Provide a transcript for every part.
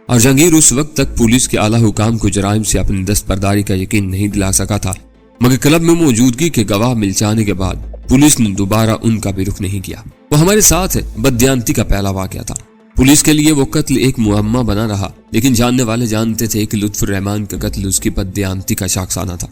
اور جہانگیر اس وقت تک پولیس کے اعلیٰ حکام کو جرائم سے اپنی دستبرداری کا یقین نہیں دلا سکا تھا، مگر کلب میں موجودگی کے گواہ مل جانے کے بعد پولیس نے دوبارہ ان کا بھی رخ نہیں کیا۔ وہ ہمارے ساتھ بددیانتی کا پہلا واقعہ تھا۔ پولیس کے لیے وہ قتل ایک معمہ بنا رہا، لیکن جاننے والے جانتے تھے کہ لطف الرحمان کا قتل اس کی بددیانتی کا شاخسانہ تھا۔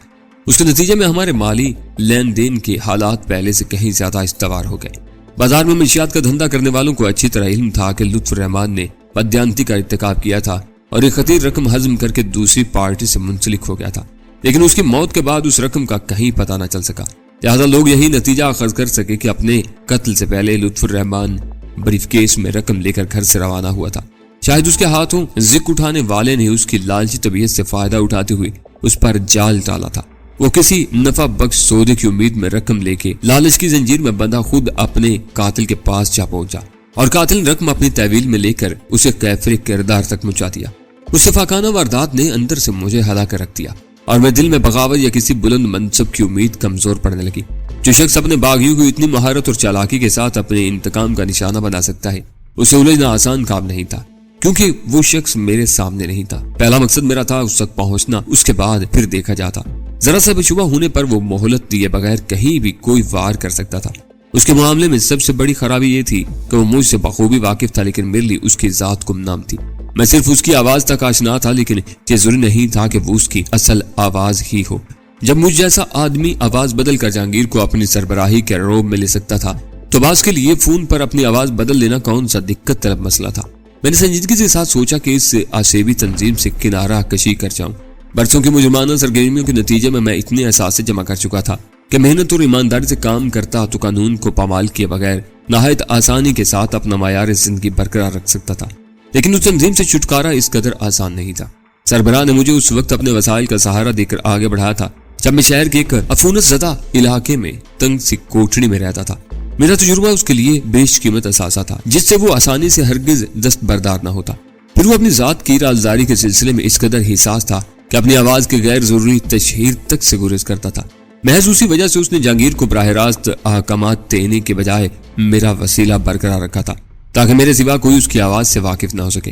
اس کے نتیجے میں ہمارے مالی لین دین کے حالات پہلے سے کہیں زیادہ استوار ہو گئے۔ بازار میں منشیات کا دھندا کرنے والوں کو اچھی طرح علم تھا کہ لطف الرحمان نے بددیانتی کا ارتکاب کیا تھا اور ایک خطیر رقم ہضم کر کے دوسری پارٹی سے منسلک ہو گیا تھا، لیکن اس کی موت کے بعد اس رقم کا کہیں پتہ نہ چل سکا۔ لہذا لوگ یہی نتیجہ اخذ کر سکے کہ اپنے قتل سے پہلے لطف الرحمان بریف کیس میں رقم لے کر گھر سے روانہ ہوا تھا۔ شاید اس کے ہاتھوں ذک اٹھانے والے نے اس کی لالچی طبیعت سے فائدہ اٹھاتے ہوئے اس پر جال ڈالا تھا۔ وہ کسی نفع بخش سودے کی امید میں رقم لے کے لالچ کی زنجیر میں بندھا خود اپنے قاتل کے پاس جا پہنچا، اور قاتل رقم اپنی تحویل میں لے کر اسے کیفر کردار تک پہنچا دیا۔ اس شفاقانہ واردات نے اندر سے مجھے ہلا کر رکھ دیا، اور میں دل میں بغاوت یا کسی بلند منصب کی امید کمزور پڑنے لگی۔ جو شخص اپنے باغیوں کو اتنی مہارت اور چالاکی کے ساتھ اپنے انتقام کا نشانہ بنا سکتا ہے، اسے الجھنا آسان کام نہیں تھا، کیونکہ وہ شخص میرے سامنے نہیں تھا۔ پہلا مقصد میرا تھا اس تک پہنچنا، اس کے بعد پھر دیکھا جاتا۔ ذرا سا بھی شبہ ہونے پر وہ مہلت دیے بغیر کہیں بھی کوئی وار کر سکتا تھا۔ اس کے معاملے میں سب سے بڑی خرابی یہ تھی کہ وہ مجھ سے بخوبی واقف تھا، لیکن میرے لیے اس کی ذات گمنام تھی۔ میں صرف اس کی آواز تک آشنا تھا، لیکن یہ ضروری نہیں تھا کہ وہ اس کی اصل آواز ہی ہو۔ جب مجھ جیسا آدمی آواز بدل کر جہانگیر کو اپنی سربراہی کے روب میں لے سکتا تھا، تو بعض کے لیے فون پر اپنی آواز بدل لینا کون سا دقت طلب مسئلہ تھا۔ میں نے سنجیدگی کے ساتھ سوچا کہ اس آسیبی تنظیم سے کنارہ کشی کر جاؤں۔ برسوں کی مجرمانہ سرگرمیوں کے نتیجے میں اتنے احساسے جمع کر چکا تھا کہ محنت اور ایمانداری سے کام کرتا تو قانون کو پامال کیے بغیر نہایت آسانی کے ساتھ اپنا معیار زندگی برقرار رکھ سکتا تھا، لیکن اس تنظیم سے چھٹکارا اس قدر آسان نہیں تھا۔ سربراہ نے مجھے اس وقت اپنے وسائل کا سہارا دے کر آگے بڑھایا تھا جب میں شہر کے ایک عفونت زدہ علاقے میں تنگ سی کوٹڑی میں رہتا تھا۔ میرا تجربہ اس کے لیے بیش قیمت اثاثہ تھا، جس سے وہ آسانی سے ہرگز دستبردار نہ ہوتا۔ پھر وہ اپنی ذات کی رازداری کے سلسلے میں اس قدر حساس تھا کہ اپنی آواز کے غیر ضروری تشہیر تک سے گریز کرتا تھا۔ محض اسی وجہ سے اس نے جہانگیر کو براہ راست احکامات دینے کے بجائے میرا وسیلہ برقرار رکھا تھا، تاکہ میرے سوا کوئی اس کی آواز سے واقف نہ ہو سکے۔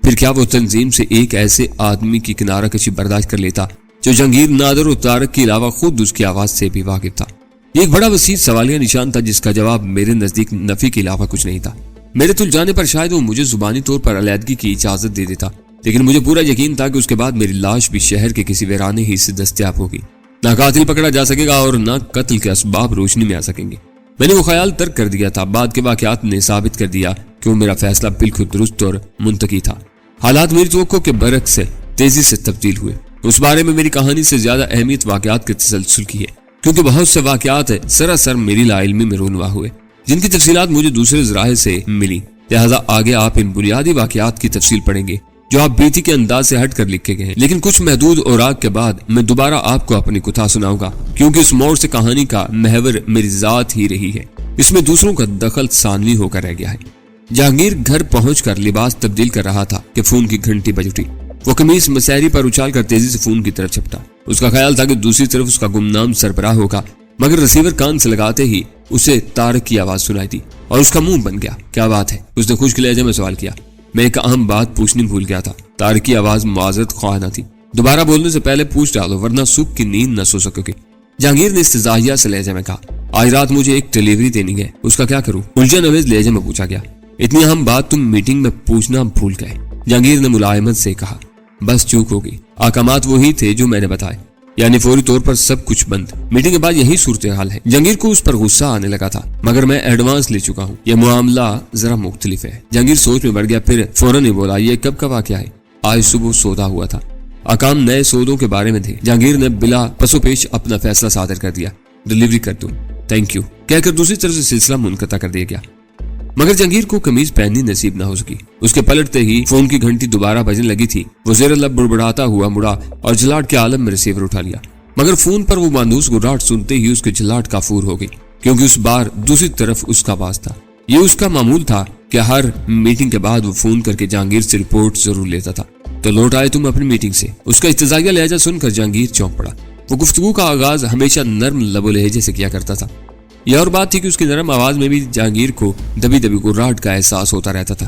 پھر کیا وہ تنظیم سے ایک ایسے آدمی کی کنارہ کشی برداشت کر لیتا جو جہانگیر، نادر اور طارق کے علاوہ خود اس کی آواز سے بھی واقف تھا؟ یہ ایک بڑا وسیع سوالیہ نشان تھا جس کا جواب میرے نزدیک نفی کے علاوہ کچھ نہیں تھا۔ میرے تل جانے پر شاید وہ مجھے زبانی طور پر علیحدگی کی اجازت دے دیتا، لیکن مجھے پورا یقین تھا کہ اس کے بعد میری لاش بھی شہر کے کسی ویرانے ہی سے دستیاب ہوگی۔ نہ قاتل پکڑا جا سکے گا اور نہ قتل کے اسباب روشنی میں آ سکیں گے۔ میں نے وہ خیال ترک کر دیا تھا۔ بعد کے واقعات نے ثابت کر دیا کہ وہ میرا فیصلہ بالکل درست اور منطقی تھا۔ حالات میری توقع کے برعکس سے تیزی سے تبدیل ہوئے۔ اس بارے میں میری کہانی سے زیادہ اہمیت واقعات کے تسلسل کی ہے، کیونکہ بہت سے واقعات سراسر میری لا علمی میں رونما ہوئے، جن کی تفصیلات مجھے دوسرے ذرائع سے ملی۔ لہذا آگے آپ ان بنیادی واقعات کی تفصیل پڑھیں گے جو آپ بیتی کے انداز سے ہٹ کر لکھے گئے ہیں، لیکن کچھ محدود اوراق کے بعد میں دوبارہ آپ کو اپنی کتھا سناؤں گا، کیونکہ اس موڑ سے کہانی کا محور میری ذات ہی رہی ہے۔ اس میں دوسروں کا دخل ثانوی ہو کر رہ گیا ہے۔ جہانگیر گھر پہنچ کر لباس تبدیل کر رہا تھا کہ فون کی گھنٹی بج اٹھی۔ وہ قمیص مسحری پر اچھال کر تیزی سے فون کی طرف چھپٹا۔ اس کا خیال تھا کہ دوسری طرف اس کا گمنام سربراہ ہوگا، مگر رسیور کان سے لگاتے ہی اسے طارق کی آواز سنائی دی اور اس کا منہ بن گیا۔ کیا بات ہے؟ اس نے خشک لہجے میں سوال کیا۔ میں ایک اہم بات پوچھنی بھول گیا تھا۔ طارق کی آواز معذرت خواہ نہ تھی۔ دوبارہ بولنے سے پہلے پوچھ ڈالو ورنہ سکھ کی نیند نہ سو سکو گے، جہانگیر نے استزاہیہ سے لہجے میں کہا۔ آج رات مجھے ایک ڈلیوری دینی ہے، اس کا کیا کروں؟ الجھن امیز لہجے میں پوچھا گیا۔ اتنی اہم بات تم میٹنگ میں پوچھنا بھول گئے، جہانگیر نے ملائمت سے کہا۔ بس چوک ہوگی، احکامات وہی تھے جو میں نے بتائے، یعنی فوری طور پر سب کچھ بند۔ میٹنگ کے بعد یہی صورتحال ہے۔ جہانگیر کو اس پر غصہ آنے لگا تھا، مگر میں ایڈوانس لے چکا ہوں، یہ معاملہ ذرا مختلف ہے۔ جہانگیر سوچ میں بڑھ گیا، پھر فوراً ہی بولا، یہ کب کا واقعہ ہے؟ آج صبح سودا ہوا تھا۔ احکام نئے سودوں کے بارے میں تھے۔ جہانگیر نے بلا پسو پیش اپنا فیصلہ صادر کر دیا۔ ڈلیوری کر دوں، تھینک یو کہہ کر دوسری طرف سے سلسلہ منقطع کر دیا گیا، مگر جہانگیر کو قمیض پہننی نصیب نہ ہو سکی۔ اس کے پلٹتے ہی فون کی گھنٹی دوبارہ بجنے لگی تھی۔ وہ زیر لب بڑبڑاتا ہوا مڑا اور جھلاٹ کے عالم میں ریسیور اٹھا لیا، مگر فون پر وہ مانوس گراٹ سنتے ہی اس کے جھلاٹ کافور ہو گئی، کیونکہ اس بار دوسری طرف اس کا آواز تھا۔ یہ اس کا معمول تھا کہ ہر میٹنگ کے بعد وہ فون کر کے جہانگیر سے رپورٹ ضرور لیتا تھا۔ تو لوٹ آئے تم اپنی میٹنگ سے؟ اس کا استزاہیہ لہجہ سن کر جہانگیر چونک پڑا۔ وہ گفتگو کا آغاز ہمیشہ نرم لب و لہجے سے کیا کرتا تھا۔ یہ اور بات تھی کہ اس کی نرم آواز میں بھی جہانگیر کو دبی دبی گراٹ کا احساس ہوتا رہتا تھا۔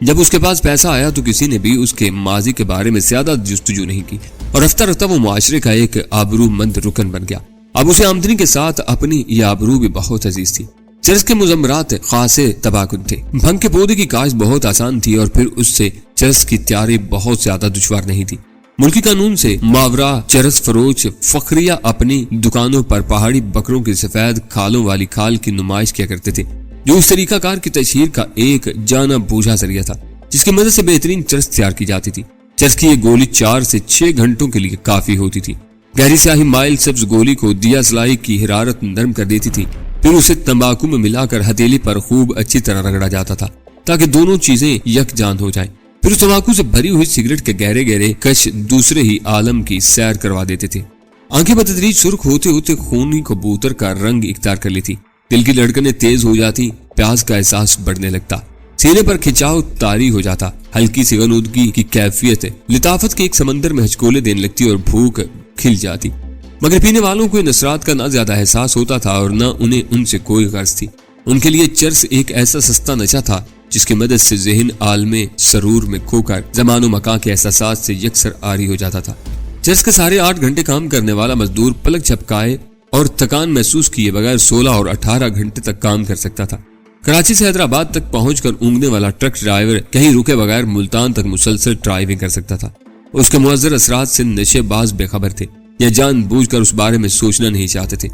جب اس کے پاس پیسہ آیا تو کسی نے بھی اس کے ماضی کے بارے میں زیادہ جستجو نہیں کی اور رفتہ رفتہ وہ معاشرے کا ایک آبرو مند رکن بن گیا۔ اب اسے آمدنی کے ساتھ اپنی یہ آبرو بھی بہت عزیز تھی۔ چرس کے مضمرات خاصے تباکن تھے۔ بھنگ کے پودے کی کاشت بہت آسان تھی اور پھر اس سے چرس کی تیاری بہت زیادہ دشوار نہیں تھی۔ ملکی قانون سے ماورا چرس فروش فخریہ اپنی دکانوں پر پہاڑی بکروں کی سفید کھالوں والی کھال کی نمائش کیا کرتے تھے، جو اس طریقہ کار کی تشہیر کا ایک جانا بوجھا ذریعہ تھا جس کی مدد سے بہترین چرس تیار کی جاتی تھی۔ چرس کی یہ گولی 4 سے 6 گھنٹوں کے لیے کافی ہوتی تھی۔ گہری سیاہی مائل سبز گولی کو دیا سلائی کی حرارت نرم کر دیتی تھی، پھر اسے تمباکو میں ملا کر ہتھیلی پر خوب اچھی طرح رگڑا جاتا تھا تاکہ دونوں چیزیں یکجان ہو جائیں۔ پھر اس تمباکو سے بھری ہوئی سگریٹ کے گہرے گہرے کش دوسرے ہی عالم کی سیر کروا دیتے تھے۔ آنکھیں بتدریج سرخ ہوتے ہوتے خونی کبوتر کا رنگ اختیار کر لیتی، دل کی دھڑکنیں تیز ہو جاتی، پیاس کا احساس بڑھنے لگتا، سینے پر کھچاؤ طاری ہو جاتا، ہلکی سی غنودگی کی کیفیت لطافت کے ایک سمندر میں ہچکولے دینے لگتی اور بھوک کھل جاتی۔ مگر پینے والوں کو ان اثرات کا نہ زیادہ احساس ہوتا تھا اور نہ انہیں ان سے کوئی غرض تھی۔ ان کے لیے چرس ایک ایسا سستا نشہ تھا جس کی مدد سے ذہن عالم سرور میں کھو کر زمان و مکان کے احساسات سے یکسر عاری ہو جاتا تھا۔ چرس کا 8.5 گھنٹے کام کرنے والا مزدور پلک جھپکائے اور تھکان محسوس کیے بغیر 16 اور 18 گھنٹے تک کام کر سکتا تھا۔ کراچی سے حیدرآباد تک پہنچ کر اونگنے والا ٹرک ڈرائیور کہیں رکے بغیر ملتان تک مسلسل ڈرائیونگ کر سکتا تھا۔ اس کے مؤثر اثرات سے نشے باز بے خبر تھے یا جان بوجھ کر اس بارے میں سوچنا نہیں چاہتے تھے۔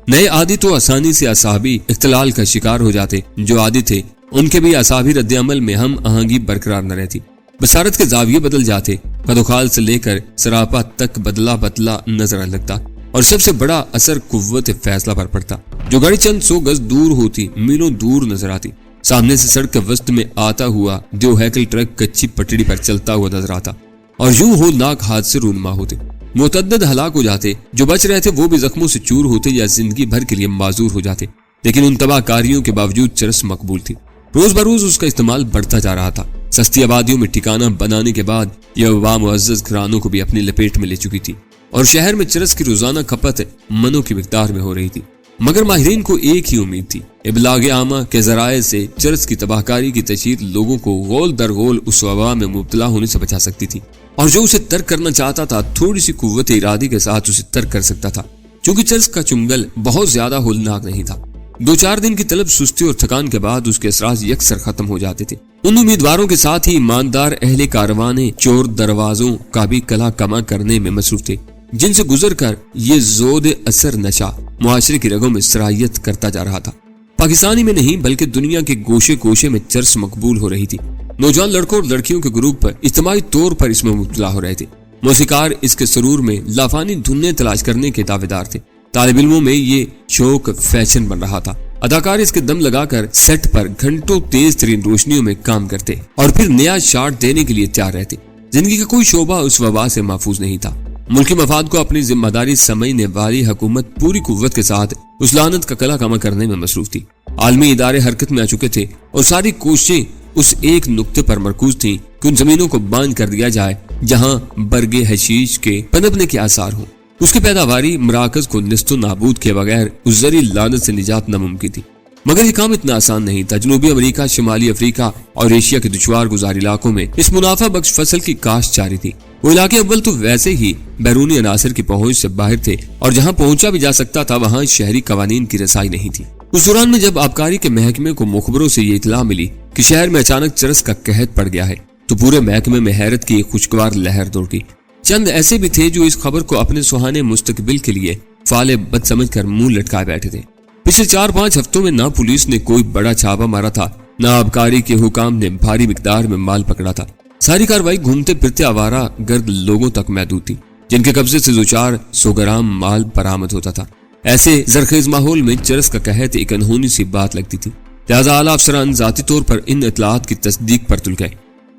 نئے عادی تو آسانی سے اعصابی اختلال کا شکار ہو جاتے، جو عادی تھے ان کے بھی اعصابی رد عمل میں ہم آہنگی برقرار نہ رہتی، بصارت کے زاویے بدل جاتے، قد و خال سے لے کر سراپا تک بدلا بدلا نظر لگتا اور سب سے بڑا اثر قوت فیصلہ پر پڑتا۔ جو گاڑی چند 100 گز دور ہوتی میلوں دور نظر آتی، سامنے سے سڑک کے وسط میں آتا ہوا دیو ہیکل ٹرک کچی پٹڑی پر چلتا ہوا نظر آتا اور یوں ہولناک حادثے رونما ہوتے۔ متعدد ہلاک ہو جاتے، جو بچ رہے تھے وہ بھی زخموں سے چور ہوتے یا زندگی بھر کے لیے معذور ہو جاتے، لیکن ان تباہ کاریوں کے باوجود چرس مقبول تھی۔ روز بروز اس کا استعمال بڑھتا جا رہا تھا۔ سستی آبادیوں میں ٹھکانہ بنانے کے بعد یہ وبا معزز گھرانوں کو بھی اپنی لپیٹ میں لے چکی تھی اور شہر میں چرس کی روزانہ کھپت منوں کی مقدار میں ہو رہی تھی۔ مگر ماہرین کو ایک ہی امید تھی، ابلاغ عامہ کے ذرائع سے چرس کی تباہ کاری کی تشہیر لوگوں کو غول در غول اس وبا میں مبتلا ہونے سے بچا سکتی تھی، اور جو اسے ترک کرنا چاہتا تھا تھوڑی سی قوت ارادی کے ساتھ اسے ترک کر سکتا تھا، چونکہ چرس کا چنگل بہت زیادہ ہولناک نہیں تھا۔ 2-4 دن کی طلب سستی اور تھکان کے بعد اس کے اثرات یکسر ختم ہو جاتے تھے۔ ان امیدواروں کے ساتھ ہی ایماندار اہل کاروانے چور دروازوں کا بھی کلا کما کرنے میں مصروف تھے، جن سے گزر کر یہ زود اثر نشہ معاشرے کی رگوں میں سرایت کرتا جا رہا تھا۔ پاکستانی میں نہیں بلکہ دنیا کے گوشے گوشے میں چرس مقبول ہو رہی تھی۔ نوجوان لڑکوں اور لڑکیوں کے گروپ پر اجتماعی طور پر اس میں مبتلا ہو رہے تھے۔ موسیقار اس کے سرور میں لافانی دھنیں تلاش کرنے کے دعوے دار تھے۔ طالب علموں میں یہ شوق فیشن بن رہا تھا۔ اداکار اس کے دم لگا کر سیٹ پر گھنٹوں تیز ترین روشنیوں میں کام کرتے اور پھر نیا شاٹ دینے کے لیے تیار رہتے۔ زندگی کا کوئی شعبہ اس وبا سے محفوظ نہیں تھا۔ ملکی مفاد کو اپنی ذمہ داری سمجھنے والی حکومت پوری قوت کے ساتھ اس لعنت کا کلا کما کرنے میں مصروف تھی۔ عالمی ادارے حرکت میں آ چکے تھے اور ساری کوششیں اس ایک نقطے پر مرکوز تھیں کہ ان زمینوں کو باندھ کر دیا جائے جہاں برگے حشیش کے پنپنے کے آثار ہوں۔ اس کی پیداواری مراکز کو نیست و نابود کے بغیر اس زرعی لعنت سے نجات ناممکن تھی، مگر یہ کام اتنا آسان نہیں تھا۔ جنوبی امریکہ، شمالی افریقہ اور ایشیا کے دشوار گزار علاقوں میں اس منافع بخش فصل کی کاشت جاری تھی۔ وہ علاقے اول تو ویسے ہی بیرونی عناصر کی پہنچ سے باہر تھے اور جہاں پہنچا بھی جا سکتا تھا وہاں شہری قوانین کی رسائی نہیں تھی۔ اس دوران میں جب آبکاری کے محکمے کو مخبروں سے یہ اطلاع ملی کہ شہر میں اچانک چرس کا قحط پڑ گیا ہے تو پورے محکمے میں حیرت کی ایک خوشگوار لہر دوڑ گئی۔ چند ایسے بھی تھے جو اس خبر کو اپنے سہانے مستقبل کے لیے فعال بد سمجھ کر منہ لٹکائے بیٹھے تھے۔ پچھلے 4-5 ہفتوں میں نہ پولیس نے کوئی بڑا چھاپا مارا تھا، نہ آبکاری کے حکام نے بھاری مقدار میں مال پکڑا تھا۔ ساری کارروائی گھومتے پھرتے آوارہ گرد لوگوں تک محدود تھی جن کے قبضے سے 2-400 گرام مال برآمد ہوتا تھا۔ ایسے زرخیز ماحول میں چرس کا قحط ایک انہونی سی بات لگتی تھی، لہذا اعلیٰ افسران ذاتی طور پر ان اطلاعات کی تصدیق پر تل گئے۔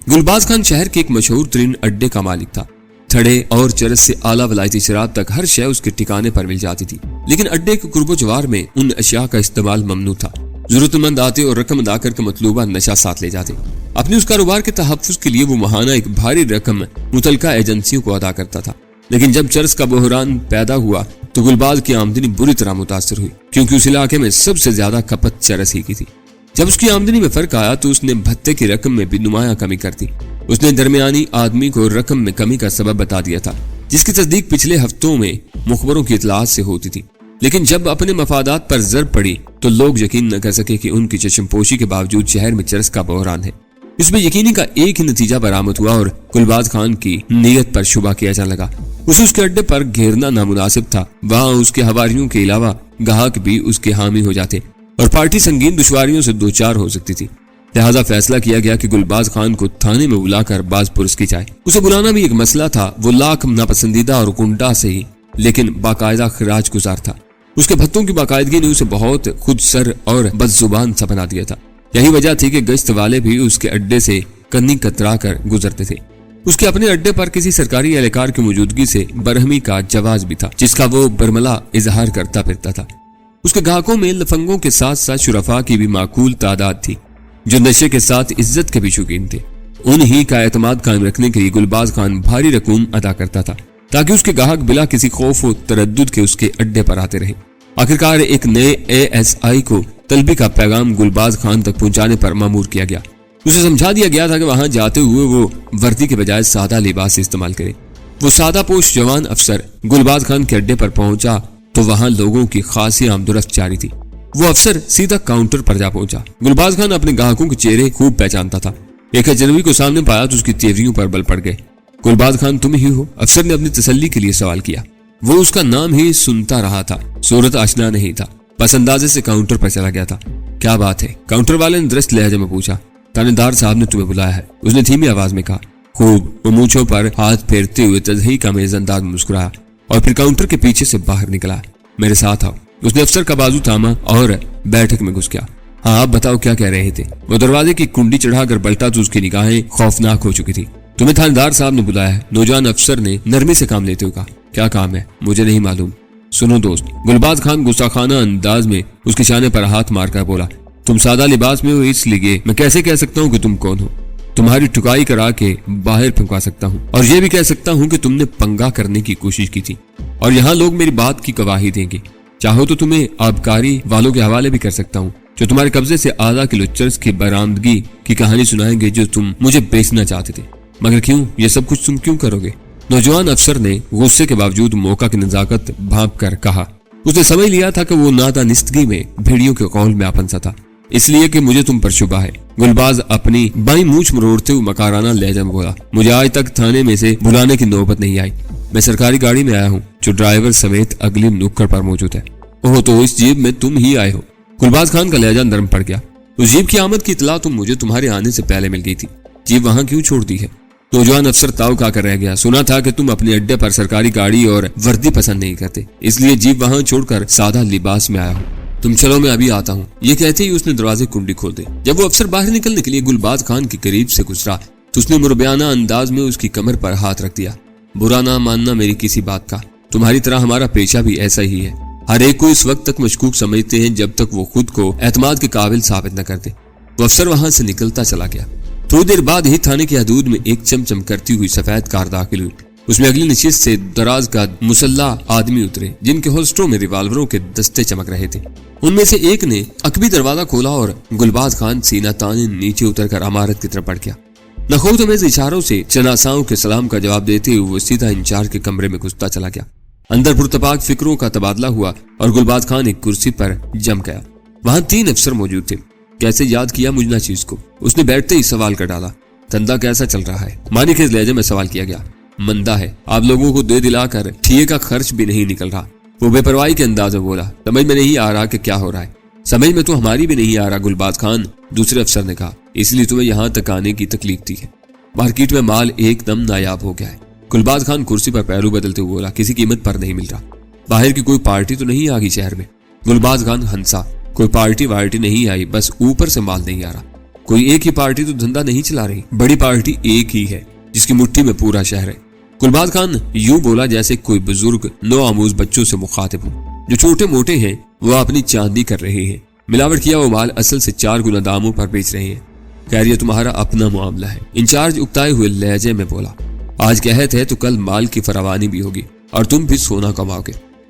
گلباز خان شہر کے ایک مشہور ترین اڈے کا مالک تھا۔ تھڑے اور چرس سے اعلیٰ ولایتی شراب تک ہر شے اس کے ٹھکانے پر مل جاتی تھی، لیکن اڈے کے قرب و جوار میں ان اشیاء کا استعمال ممنوع تھا۔ ضرورت مند آتے اور رقم ادا کر کے مطلوبہ نشہ ساتھ لے جاتے۔ اپنے اس کاروبار کے تحفظ کے لیے وہ ماہانہ ایک بھاری رقم متعلقہ ایجنسیوں کو ادا کرتا تھا، لیکن جب چرس کا بحران پیدا ہوا تو گلباز کی آمدنی بری طرح متاثر ہوئی، کیونکہ اس علاقے میں سب سے زیادہ کھپت چرس ہی کی تھی۔ جب اس کی آمدنی میں فرق آیا تو اس نے بھتے کی رقم میں بھی نمایاں کمی کر دی۔ اس نے درمیانی آدمی کو رقم میں کمی کا سبب بتا دیا تھا، جس کی تصدیق پچھلے ہفتوں میں مخبروں کی اطلاعات سے ہوتی تھی، لیکن جب اپنے مفادات پر ضرب پڑی تو لوگ یقین نہ کر سکے کہ ان کی چشم پوشی کے باوجود شہر میں چرس کا بحران ہے۔ اس میں یقینی کا ایک ہی نتیجہ برآمد ہوا اور گلباز خان کی نیت پر شبہ کیا جانے لگا۔ اسے اس کے اڈے پر گھیرنا نامناسب تھا، وہاں اس کے حواریوں کے علاوہ گاہک بھی اس کے حامی ہو جاتے اور پارٹی سنگین دشواریوں سے دوچار ہو سکتی تھی۔ لہذا فیصلہ کیا گیا کہ گلباز خان کو تھانے میں بلا کر باز پرس کی جائے۔ اسے بلانا بھی ایک مسئلہ تھا، وہ لاکھ ناپسندیدہ اور گنڈا سے ہی لیکن باقاعدہ خراج گزار تھا۔ اس کے بھتوں کی باقاعدگی نے اسے بہت خود سر اور بد زبان سا بنا دیا تھا۔ یہی وجہ تھی کہ گشت والے بھی اس کے اڈے سے کنی کترا کر گزرتے تھے۔ اس کے اپنے اڈے پر کسی سرکاری اہلکار کی موجودگی سے برہمی کا جواز بھی تھا، جس کا وہ برملا اظہار کرتا پھرتا تھا۔ اس کے گاہکوں میں لفنگوں کے ساتھ ساتھ شرفاء کی بھی معقول تعداد تھی، جو نشے کے ساتھ عزت کے بھی شوقین تھے۔ انہی کا اعتماد قائم رکھنے کے لیے گلباز خان بھاری رقوم ادا کرتا تھا تاکہ اس کے گاہک بلا کسی خوف و تردد کے اس کے اڈے پر آتے رہیں۔ آخرکار ایک نئے ASI کو طلبی کا پیغام گلباز خان تک پہنچانے پر مامور کیا گیا۔ اسے سمجھا دیا گیا تھا کہ وہاں جاتے ہوئے وہ وردی کے بجائے سادہ لباس استعمال کرے۔ وہ سادہ پوش جوان افسر گلباز خان کے اڈے پر پہنچا تو وہاں لوگوں کی خاصی آمد و رفت جاری تھی۔ وہ افسر سیدھا کاؤنٹر پر جا پہنچا۔ گلباز خان اپنے گاہکوں کے چہرے خوب پہچانتا تھا۔ ایک اجنبی کو سامنے پایا تو اس کی تیوریوں پر بل پڑ گئے۔ گلباز خان تم ہی ہو؟ افسر نے اپنی تسلی کے لیے سوال کیا۔ وہ اس کا نام ہی سنتا رہا تھا، صورت آشنا نہیں تھا۔ پس اندازے سے کاؤنٹر پر چلا گیا تھا۔ کیا بات ہے؟ کاؤنٹر والے نے درست لہجے میں پوچھا۔ تھانے صاحب نے تمہیں بلایا ہے، اس نے دھیمی آواز میں کہا۔ خوب۔ وہ مونچھوں پر ہاتھ پھیرتے ہوئے تزہی کا میز انداز میں مسکرایا اور پھر کاؤنٹر کے پیچھے سے باہر نکلا۔ میرے ساتھ آؤ۔ اس نے افسر کا بازو تھاما اور بیٹھک میں گھس گیا۔ ہاں آپ بتاؤ کیا کہہ رہے تھے؟ وہ دروازے کی کنڈی چڑھا کر پلٹا تو اس کی نگاہیں خوفناک ہو چکی تھی۔ تمہیں تھانے صاحب نے بلایا ہے، نوجوان افسر نے نرمی سے کام لیتے ہوئے کہا۔ کیا کام ہے؟ مجھے نہیں معلوم۔ سنو دوست، گلباز خان گستاخانہ انداز میں اس کے شانے پر ہاتھ مار کر بولا۔ تم سادہ لباس میں ہو اس لیے میں کیسے کہہ سکتا ہوں کہ تم کون ہو؟ تمہاری ٹھکائی کرا کے باہر پھنکوا سکتا ہوں اور یہ بھی کہہ سکتا ہوں کہ تم نے پنگا کرنے کی کوشش کی تھی اور یہاں لوگ میری بات کی گواہی دیں گے۔ چاہو تو تمہیں آبکاری والوں کے حوالے بھی کر سکتا ہوں جو تمہارے قبضے سے آدھا کلو چرس کی برآمدگی کی کہانی سنائیں گے جو تم مجھے بیچنا چاہتے تھے۔ مگر کیوں؟ یہ سب کچھ تم کیوں کرو گے؟ نوجوان افسر نے غصے کے باوجود موقع کی نزاکت بھانپ کر کہا۔ اس نے سمجھ لیا تھا کہ وہ نادانستگی میں بھیڑیوں کے قول میں آپنسا تھا، اس لیے کہ مجھے تم پر شبہ ہے۔ گلباز اپنی بائیں مونچھ مروڑتے ہوئے مکارانہ لہجہ میں بولا۔ مجھے آج تک تھانے میں سے بلانے کی نوبت نہیں آئی۔ میں سرکاری گاڑی میں آیا ہوں جو ڈرائیور سمیت اگلی نکڑ پر موجود ہے۔ اوہ تو اس جیب میں تم ہی آئے ہو۔ گلباز خان کا لہجہ نرم پڑ گیا۔ اس جیب کی آمد کی اطلاع تو مجھے تمہارے آنے سے پہلے مل گئی تھی۔ جیب وہاں کیوں چھوڑ دی ہے؟ نوجوان افسر تاؤ کھا کر رہ گیا۔ سنا تھا کہ تم اپنے اڈے پر سرکاری گاڑی اور وردی پسند نہیں کرتے، اس لیے جیب وہاں چھوڑ کر سادہ لباس میں آیا ہوں۔ تم چلو میں ابھی آتا ہوں۔ یہ کہتے ہی اس نے دروازے کنڈی کھول دی۔ جب وہ افسر باہر نکلنے کے لیے گلباز خان کے قریب سے گزرا تو اس نے مربیانہ انداز میں اس کی کمر پر ہاتھ رکھ دیا۔ برا نہ ماننا میری کسی بات کا، تمہاری طرح ہمارا پیشہ بھی ایسا ہی ہے۔ ہر ایک کو اس وقت تک مشکوک سمجھتے ہیں جب تک وہ خود کو اعتماد کے قابل ثابت نہ کرتے۔ وہ افسر وہاں سے نکلتا چلا گیا۔ تھوڑی دیر بعد ہی تھانے کی حدود میں ایک چمچم کرتی ہوئی سفید کار داخل ہوئی۔ اس میں اگلی نشست سے دراز کا مسلح آدمی اترے جن کے ہولسٹروں میں ریوالوروں کے دستے چمک رہے تھے۔ ان میں سے ایک نے عقبی دروازہ کھولا اور گلباز خان سینہ تانے نیچے اتر کر عمارت کی طرف بڑھ گیا۔ نخوت امیز اشاروں سے چناساؤں کے سلام کا جواب دیتے ہوئے وہ سیدھا انچارج کے کمرے میں گھستا چلا گیا۔ اندر پرتپاک فکروں کا تبادلہ ہوا اور گلباز خان ایک کرسی پر جم گیا۔ وہاں 3 افسر موجود تھے۔ کیسے یاد کیا مجھنا چیز کو؟ اس نے بیٹھتے ہی سوال کر ڈالا۔ دھندا کیسا چل رہا ہے؟ مانی خیز لہجے میں سوال کیا گیا۔ مندہ ہے، آپ لوگوں کو دے دلا کر ٹھیے کا خرچ بھی نہیں نکل رہا۔ وہ بے پرواہی کے انداز میں بولا۔ سمجھ میں نہیں آ رہا کہ کیا ہو رہا ہے۔ سمجھ میں تو ہماری بھی نہیں آ رہا گلباز خان، دوسرے افسر نے کہا، اس لیے تمہیں یہاں تک آنے کی تکلیف دی ہے۔ مارکیٹ میں مال ایک دم نایاب ہو گیا ہے۔ گلباز خان کرسی پر پیرو بدلتے ہوئے بولا۔ کسی قیمت پر نہیں مل رہا۔ باہر کی کوئی پارٹی تو نہیں آ گئی شہر میں؟ گلباز خان ہنسا۔ کوئی پارٹی وارٹی نہیں آئی، بس اوپر سے مال نہیں آ رہا۔ کوئی ایک ہی پارٹی تو دھندا نہیں چلا رہی، بڑی پارٹی ایک ہی ہے جس کی مٹھی میں پورا شہر ہے۔ گلباز خان یوں بولا جیسے کوئی بزرگ نو آموز بچوں سے مخاطب ہوں جو چھوٹے موٹے ہیں، وہ اپنی چاندی کر رہے ہیں، ملاوٹ کیا وہ مال اصل سے 4 گنا داموں پر بیچ رہے ہیں۔ خیر یہ تمہارا اپنا معاملہ ہے، انچارج اکتائے ہوئے لہجے میں بولا۔ آج قحط ہے تو کل مال کی فراوانی بھی ہوگی اور تم بھی سونا کماؤ گے۔